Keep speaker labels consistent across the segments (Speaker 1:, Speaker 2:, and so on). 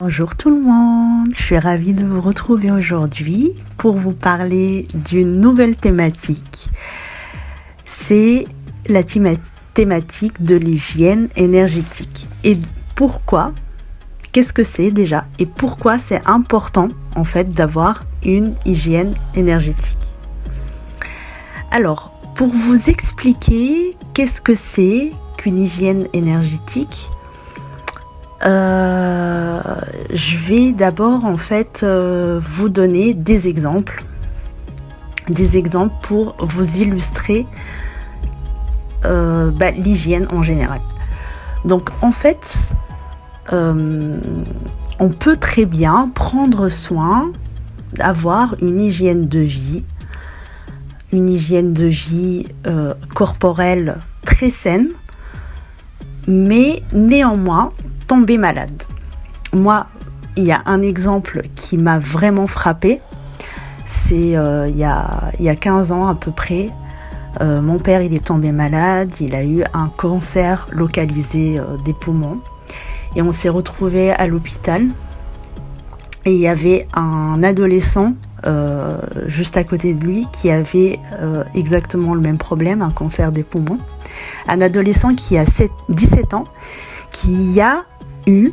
Speaker 1: Bonjour tout le monde, je suis ravie de vous retrouver aujourd'hui pour vous parler d'une nouvelle thématique. C'est la thématique de l'hygiène énergétique. Et pourquoi? Qu'est-ce que c'est déjà? Et pourquoi c'est important en fait d'avoir une hygiène énergétique? Alors, pour vous expliquer qu'est-ce que c'est qu'une hygiène énergétique, je vais d'abord en fait vous donner des exemples pour vous illustrer l'hygiène en général. Donc en fait, on peut très bien prendre soin d'avoir une hygiène de vie corporelle très saine, mais néanmoins tomber malade. Moi, il y a un exemple qui m'a vraiment frappée. C'est il y a 15 ans à peu près. Mon père, il est tombé malade. Il a eu un cancer localisé des poumons. Et on s'est retrouvés à l'hôpital. Et il y avait un adolescent juste à côté de lui qui avait exactement le même problème, un cancer des poumons. Un adolescent qui a 17 ans, qui a eu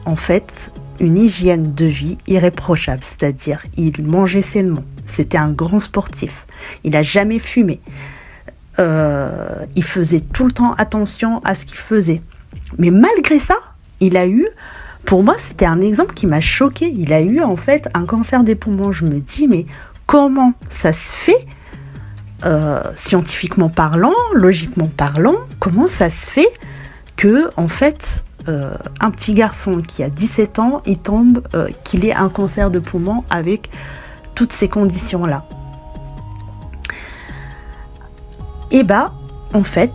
Speaker 1: en fait une hygiène de vie irréprochable, c'est-à-dire il mangeait sainement, c'était un grand sportif, il n'a jamais fumé, il faisait tout le temps attention à ce qu'il faisait, mais malgré ça, il a eu, pour moi c'était un exemple qui m'a choquée, il a eu en fait un cancer des poumons. Je me dis mais comment ça se fait, scientifiquement parlant, logiquement parlant, comment ça se fait que en fait un petit garçon qui a 17 ans, il tombe, qu'il ait un cancer de poumon avec toutes ces conditions-là. Et en fait,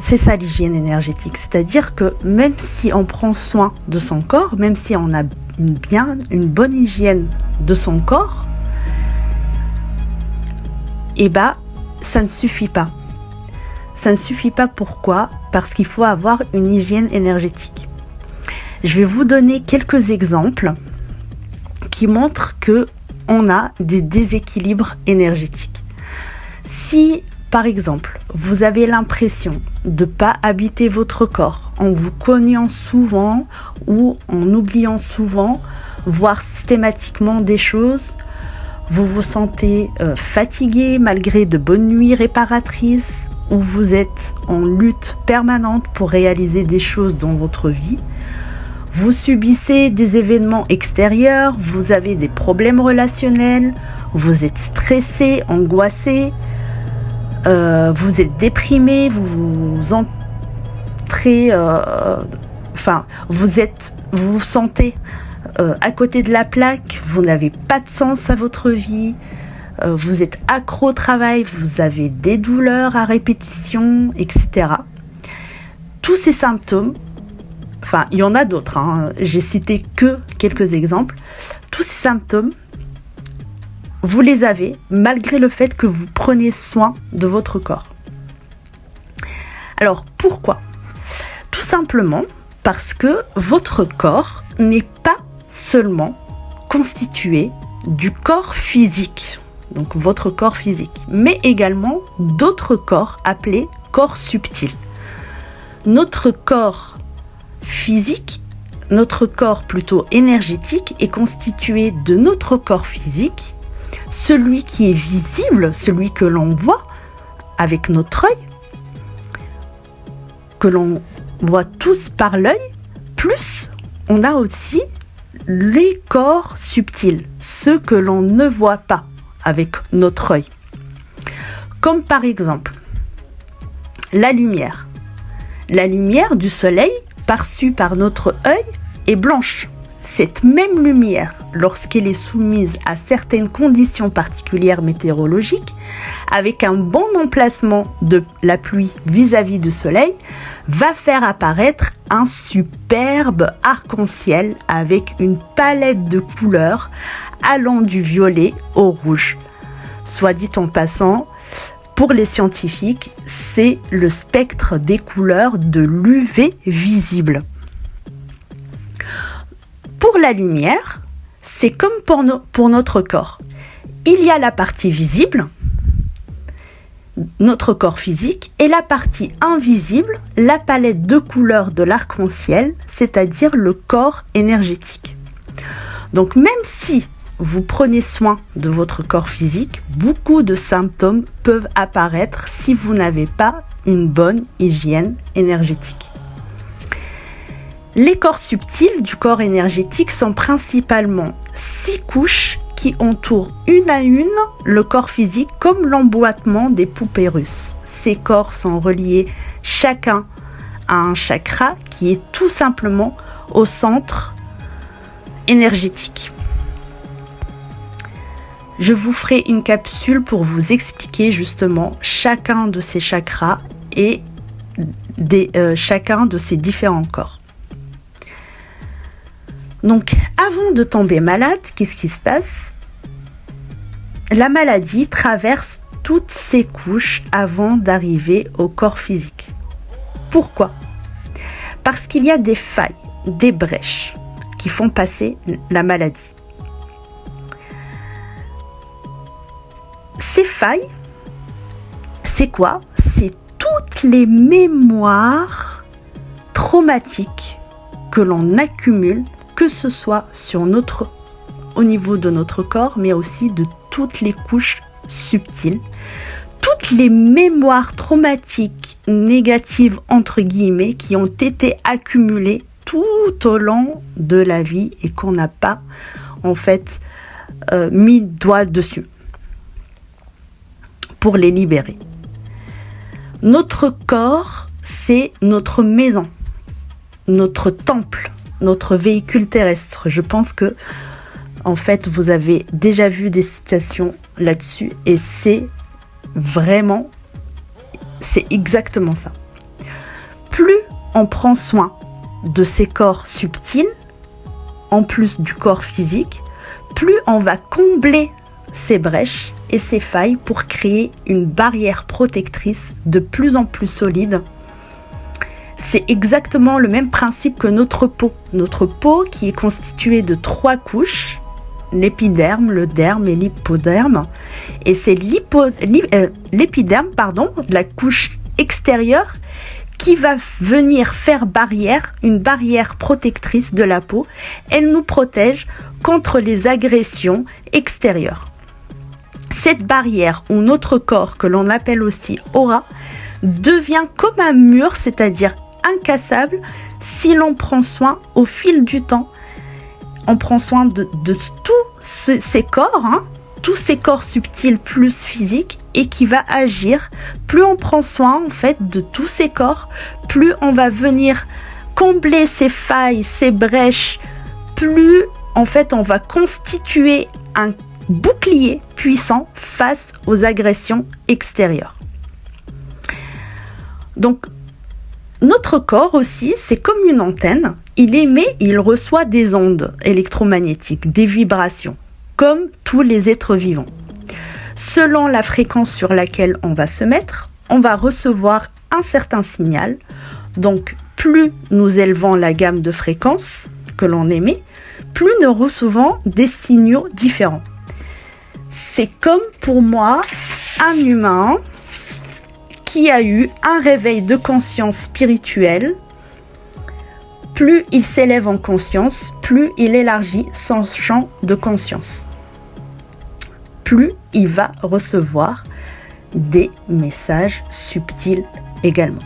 Speaker 1: c'est ça l'hygiène énergétique. C'est-à-dire que même si on prend soin de son corps, même si on a une bonne hygiène de son corps, ça ne suffit pas. Ça ne suffit pas, pourquoi? Parce qu'il faut avoir une hygiène énergétique. Je vais vous donner quelques exemples qui montrent qu'on a des déséquilibres énergétiques. Si, par exemple, vous avez l'impression de ne pas habiter votre corps en vous cognant souvent ou en oubliant souvent, voire systématiquement des choses, vous vous sentez fatigué malgré de bonnes nuits réparatrices, où vous êtes en lutte permanente pour réaliser des choses dans votre vie, vous subissez des événements extérieurs, vous avez des problèmes relationnels, vous êtes stressé, angoissé, vous êtes déprimé, vous vous sentez à côté de la plaque, vous n'avez pas de sens à votre vie, vous êtes accro au travail, vous avez des douleurs à répétition, etc. Tous ces symptômes, il y en a d'autres, j'ai cité que quelques exemples. Tous ces symptômes, vous les avez malgré le fait que vous preniez soin de votre corps. Alors pourquoi? Tout simplement parce que votre corps n'est pas seulement constitué du corps physique, donc votre corps physique, mais également d'autres corps appelés corps subtils. Notre corps physique, notre corps plutôt énergétique, est constitué de notre corps physique, celui qui est visible, celui que l'on voit avec notre œil, que l'on voit tous par l'œil, plus on a aussi les corps subtils, ceux que l'on ne voit pas avec notre œil. Comme par exemple la lumière. La lumière du soleil perçue par notre œil est blanche. Cette même lumière, lorsqu'elle est soumise à certaines conditions particulières météorologiques, avec un bon emplacement de la pluie vis-à-vis du soleil, va faire apparaître un superbe arc-en-ciel avec une palette de couleurs allant du violet au rouge. Soit dit en passant, pour les scientifiques, c'est le spectre des couleurs de l'UV visible. Pour la lumière, c'est comme pour notre corps. Il y a la partie visible, notre corps physique, et la partie invisible, la palette de couleurs de l'arc-en-ciel, c'est-à-dire le corps énergétique. Donc même si vous prenez soin de votre corps physique, beaucoup de symptômes peuvent apparaître si vous n'avez pas une bonne hygiène énergétique. Les corps subtils du corps énergétique sont principalement 6 couches qui entourent une à une le corps physique comme l'emboîtement des poupées russes. Ces corps sont reliés chacun à un chakra qui est tout simplement au centre énergétique. Je vous ferai une capsule pour vous expliquer justement chacun de ces chakras et chacun de ces différents corps. Donc, avant de tomber malade, qu'est-ce qui se passe? La maladie traverse toutes ces couches avant d'arriver au corps physique. Pourquoi? Parce qu'il y a des failles, des brèches qui font passer la maladie. Ces failles, c'est quoi? C'est toutes les mémoires traumatiques que l'on accumule, que ce soit au niveau de notre corps, mais aussi de toutes les couches subtiles. Toutes les mémoires traumatiques négatives, entre guillemets, qui ont été accumulées tout au long de la vie et qu'on n'a pas, en fait, mis doigt dessus pour les libérer. Notre corps, c'est notre maison, notre temple, notre véhicule terrestre. Je pense que, en fait, vous avez déjà vu des situations là-dessus et c'est exactement ça. Plus on prend soin de ces corps subtils, en plus du corps physique, plus on va combler ces brèches et ces failles pour créer une barrière protectrice de plus en plus solide. C'est exactement le même principe que notre peau. Notre peau qui est constituée de 3 couches, l'épiderme, le derme et l'hypoderme. Et c'est l'épiderme, la couche extérieure, qui va venir faire une barrière protectrice de la peau. Elle nous protège contre les agressions extérieures. Cette barrière ou notre corps, que l'on appelle aussi aura, devient comme un mur, c'est-à-dire incassable, si l'on prend soin au fil du temps. On prend soin de tous ces corps, tous ces corps subtils plus physiques, et qui va agir. Plus on prend soin en fait de tous ces corps, plus on va venir combler ces failles, ces brèches, plus en fait on va constituer un bouclier puissant face aux agressions extérieures. Donc, notre corps aussi, c'est comme une antenne. Il émet, il reçoit des ondes électromagnétiques, des vibrations, comme tous les êtres vivants. Selon la fréquence sur laquelle on va se mettre, on va recevoir un certain signal. Donc, plus nous élevons la gamme de fréquences que l'on émet, plus nous recevons des signaux différents. C'est comme pour moi, un humain qui a eu un réveil de conscience spirituelle. Plus il s'élève en conscience, plus il élargit son champ de conscience. Plus il va recevoir des messages subtils également.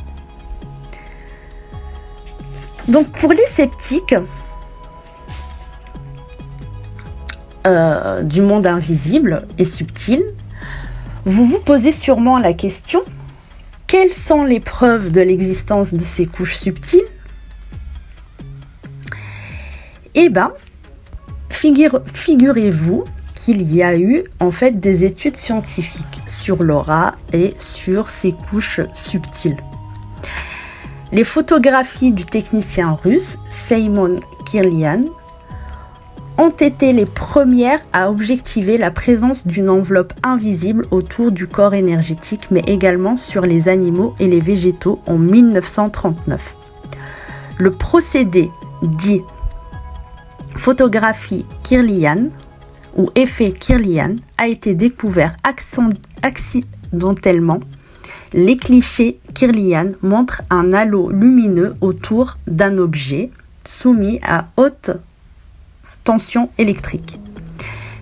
Speaker 1: Donc pour les sceptiques du monde invisible et subtil, vous vous posez sûrement la question: quelles sont les preuves de l'existence de ces couches subtiles? Eh bien, figurez-vous qu'il y a eu en fait des études scientifiques sur l'aura et sur ces couches subtiles. Les photographies du technicien russe Seymon Kirlian ont été les premières à objectiver la présence d'une enveloppe invisible autour du corps énergétique, mais également sur les animaux et les végétaux en 1939. Le procédé dit photographie Kirlian ou effet Kirlian a été découvert accidentellement. Les clichés Kirlian montrent un halo lumineux autour d'un objet soumis à haute tension électrique.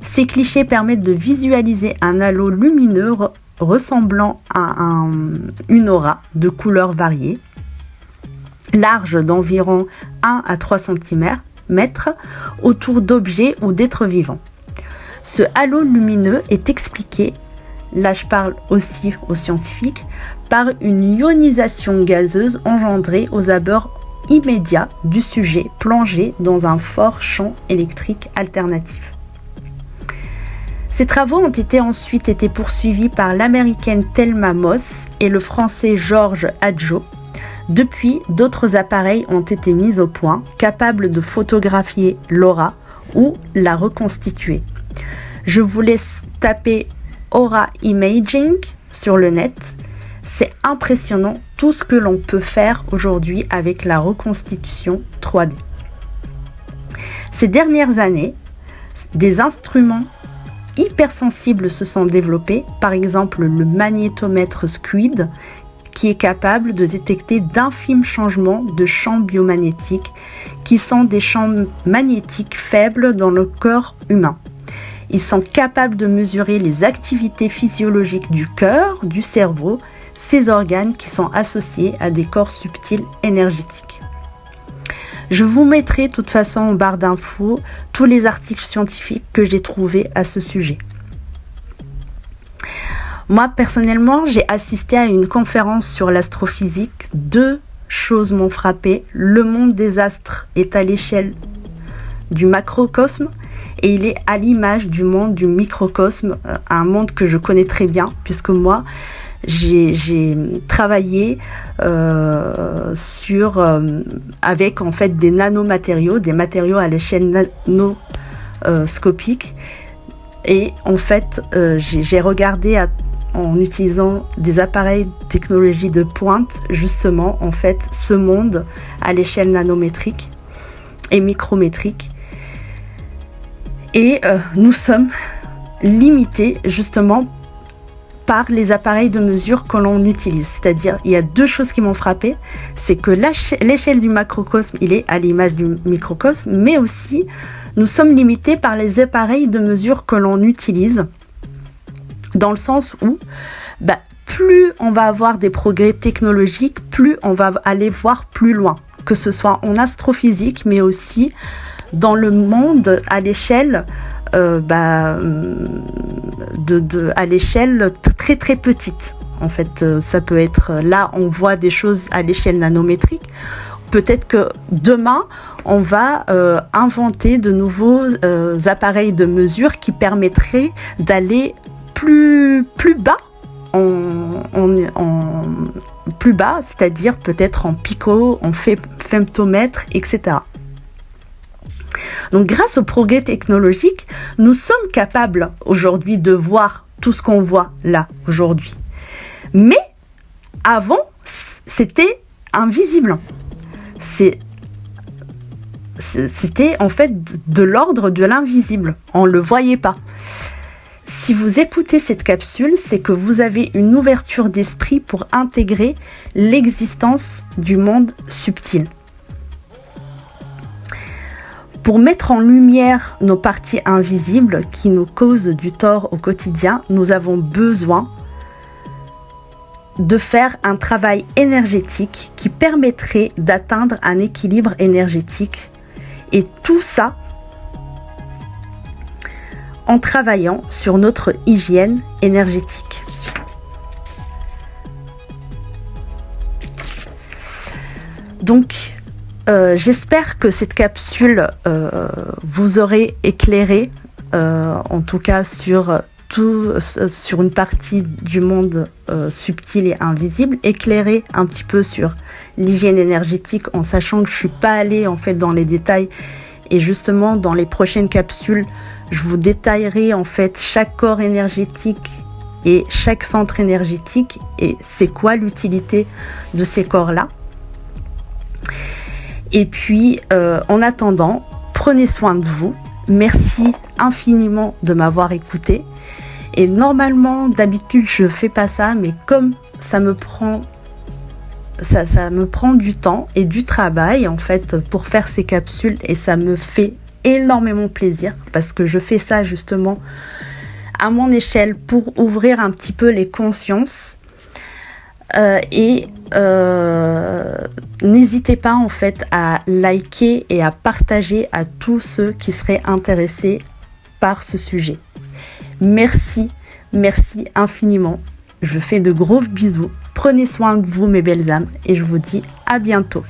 Speaker 1: Ces clichés permettent de visualiser un halo lumineux ressemblant à une aura de couleurs variées, large d'environ 1 à 3 cm, autour d'objets ou d'êtres vivants. Ce halo lumineux est expliqué, là je parle aussi aux scientifiques, par une ionisation gazeuse engendrée aux abords immédiats du sujet plongé dans un fort champ électrique alternatif. Ces travaux ont ensuite été poursuivis par l'américaine Thelma Moss et le français Georges Adjo. Depuis, d'autres appareils ont été mis au point, capables de photographier l'aura ou la reconstituer. Je vous laisse taper Aura Imaging sur le net. C'est impressionnant tout ce que l'on peut faire aujourd'hui avec la reconstitution 3D. Ces dernières années, des instruments hypersensibles se sont développés, par exemple le magnétomètre Squid, qui est capable de détecter d'infimes changements de champs biomagnétiques, qui sont des champs magnétiques faibles dans le corps humain. Ils sont capables de mesurer les activités physiologiques du cœur, du cerveau, ces organes qui sont associés à des corps subtils énergétiques. Je vous mettrai de toute façon en barre d'infos tous les articles scientifiques que j'ai trouvés à ce sujet. Moi, personnellement, j'ai assisté à une conférence sur l'astrophysique. 2 choses m'ont frappé. Le monde des astres est à l'échelle du macrocosme et il est à l'image du monde du microcosme, un monde que je connais très bien puisque moi, j'ai travaillé avec en fait des nanomatériaux, des matériaux à l'échelle nanoscopique. Et en fait, j'ai regardé en utilisant des appareils technologie de pointe, justement, en fait, ce monde à l'échelle nanométrique et micrométrique. Et nous sommes limités, justement, par les appareils de mesure que l'on utilise. C'est-à-dire, il y a 2 choses qui m'ont frappé, c'est que l'échelle du macrocosme, il est à l'image du microcosme, mais aussi, nous sommes limités par les appareils de mesure que l'on utilise, dans le sens où, plus on va avoir des progrès technologiques, plus on va aller voir plus loin, que ce soit en astrophysique, mais aussi dans le monde à l'échelle à l'échelle très très petite. En fait, ça peut être, là on voit des choses à l'échelle nanométrique. Peut-être que demain, on va inventer de nouveaux appareils de mesure qui permettraient d'aller plus bas, plus bas, c'est-à-dire peut-être en pico, en femtomètre, etc. Donc grâce au progrès technologique, nous sommes capables aujourd'hui de voir tout ce qu'on voit là aujourd'hui. Mais avant, c'était invisible. C'était en fait de l'ordre de l'invisible. On ne le voyait pas. Si vous écoutez cette capsule, c'est que vous avez une ouverture d'esprit pour intégrer l'existence du monde subtil. Pour mettre en lumière nos parties invisibles qui nous causent du tort au quotidien, nous avons besoin de faire un travail énergétique qui permettrait d'atteindre un équilibre énergétique. Et tout ça en travaillant sur notre hygiène énergétique. Donc, j'espère que cette capsule vous aurait éclairé, en tout cas sur une partie du monde subtil et invisible, éclairé un petit peu sur l'hygiène énergétique, en sachant que je suis pas allée en fait dans les détails. Et justement, dans les prochaines capsules, je vous détaillerai en fait chaque corps énergétique et chaque centre énergétique et c'est quoi l'utilité de ces corps-là. Et puis, en attendant, prenez soin de vous. Merci infiniment de m'avoir écouté. Et normalement, d'habitude, je fais pas ça, mais comme ça me prend du temps et du travail en fait pour faire ces capsules, et ça me fait énormément plaisir parce que je fais ça justement à mon échelle pour ouvrir un petit peu les consciences. N'hésitez pas en fait à liker et à partager à tous ceux qui seraient intéressés par ce sujet. Merci infiniment. Je fais de gros bisous. Prenez soin de vous mes belles âmes et je vous dis à bientôt.